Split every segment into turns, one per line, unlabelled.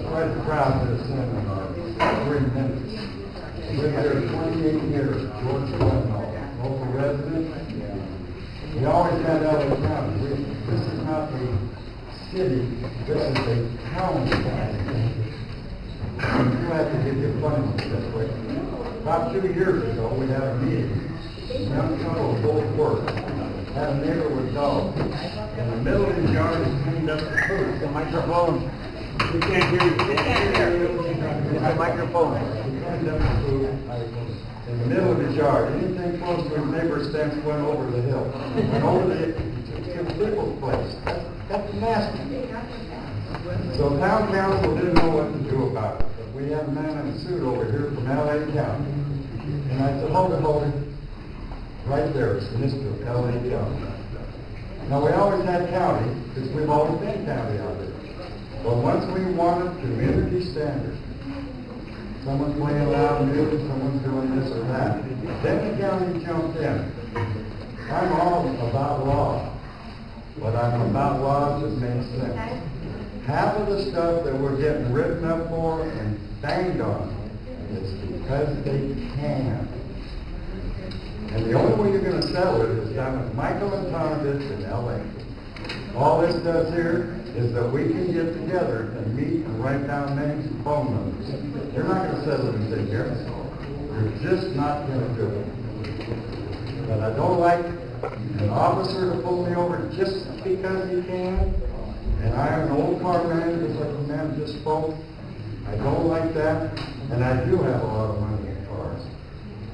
Quite proud to send 3 minutes. Lived there 28 years, George Clinton, local resident. We always had LA County. This is not the city, this is the county. You have to get your funds this way. About 2 years ago, we had a meeting. Young couple both worked. Had a neighbor with dogs. In the middle of his yard, he cleaned up the food.
The microphone. We can't hear you. It's a microphone.
He cleaned up the food in the middle of his yard. Anything close to his neighbor's fence went over the hill. Went over to people's place. That's nasty. So town council didn't know what to do about it. But we had a man in a suit over here from LA County. And I said, hold it. Right there, it's Mr. LA County. Now we always had county, because we've always been county out there. But once we wanted community standards, someone's playing loud music, someone's doing this or that, then the county jumped in. I'm all about law, but I'm about laws that make sense. Half of the stuff that we're getting written up for and banged on is because they can. And the only way you're going to settle it is down with Michael and Tonovitz in L.A. All this does here is that we can get together and meet and write down names and phone numbers. You're not going to settle anything here. You're just not going to do it. But I don't like an officer to pull me over just because he can. And I am an old car man, just like the man just spoke. I don't like that. And I do have a lot of money in cars.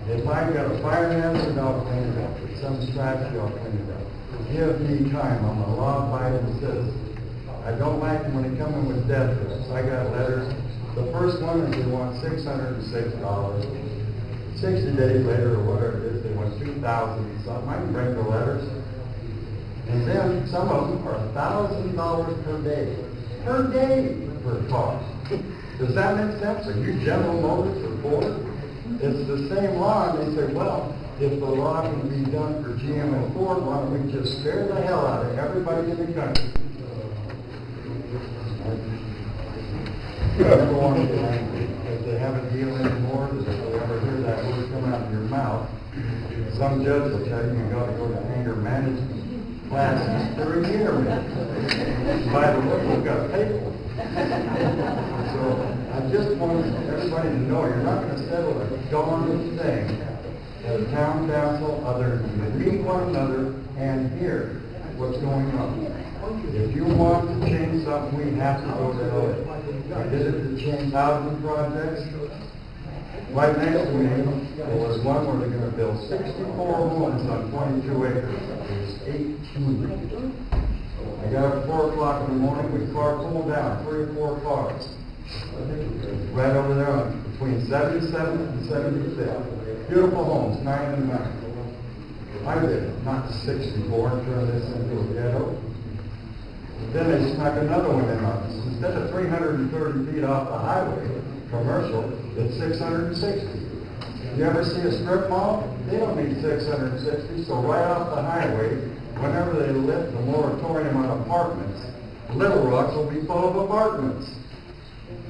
If I've got a fire hazard, I'll clean it up. If some tragedy, I'll clean it up. Give me time. I'm a law-abiding citizen. I don't like them when they come in with death threats. I got letters. The first one is they want $606. 60 days later, or whatever it is, they want $2,000 and something. I can bring the letters. And then some of them are $1,000 per day. Per day per car. Does that make sense? Are you General Motors or Ford? It's the same law, and they say, well, if the law can be done for GM and Ford, why don't we just scare the hell out of everybody in the country? I never want to get angry. If they have a deal anymore, if you ever hear that word come out of your mouth, some judge will tell you got to go to anger management classes for a year. By the way, we've got to pay for it. So I just want everybody to know you're not going to settle a darn thing at a town council other than to meet one another and hear what's going on. If you want to change something, we have to go to LA. I did it to change housing projects. Right next to me, there was one where they're going to build 64 homes on 22 acres. There's 18. I got up at 4 o'clock in the morning, we carpooled down, 3 or 4 cars. Right over there on between 77th and 75th. Beautiful homes, 9 and 9. I did it, not 64 and turn this into a ghetto. Then they snuck another one in on us. Instead of 330 feet off the highway, commercial, it's 660. You ever see a strip mall? They don't need 660, so right off the highway, whenever they lift the moratorium on apartments, Little Rock will be full of apartments.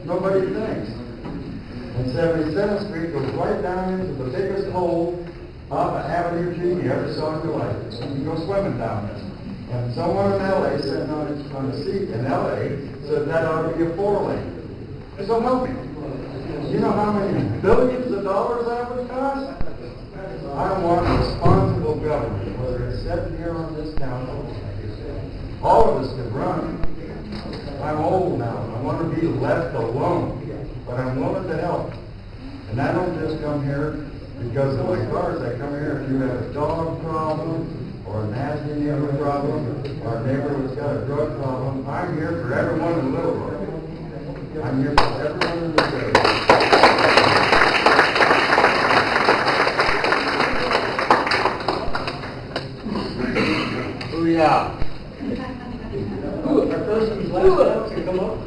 Nobody thinks. And 77th Street goes right down into the biggest hole off of Avenue G you ever saw in your life. You can go swimming down this. And someone in L.A. sitting on a seat in L.A. said that ought to be a 4-lane. So help me. You know how many billions of dollars that would cost? I want responsible government, whether it's set here on this council. All of us can run. I'm old now. I want to be left alone. But I'm willing to help. And I don't just come here because of my cars. I come here if you have a dog problem, or a nasty neighbor problem, or a neighbor who's got a drug problem. I'm here for everyone in Little Rock. I'm here for everyone in the city.
Booyah.
Our person's last house to come up.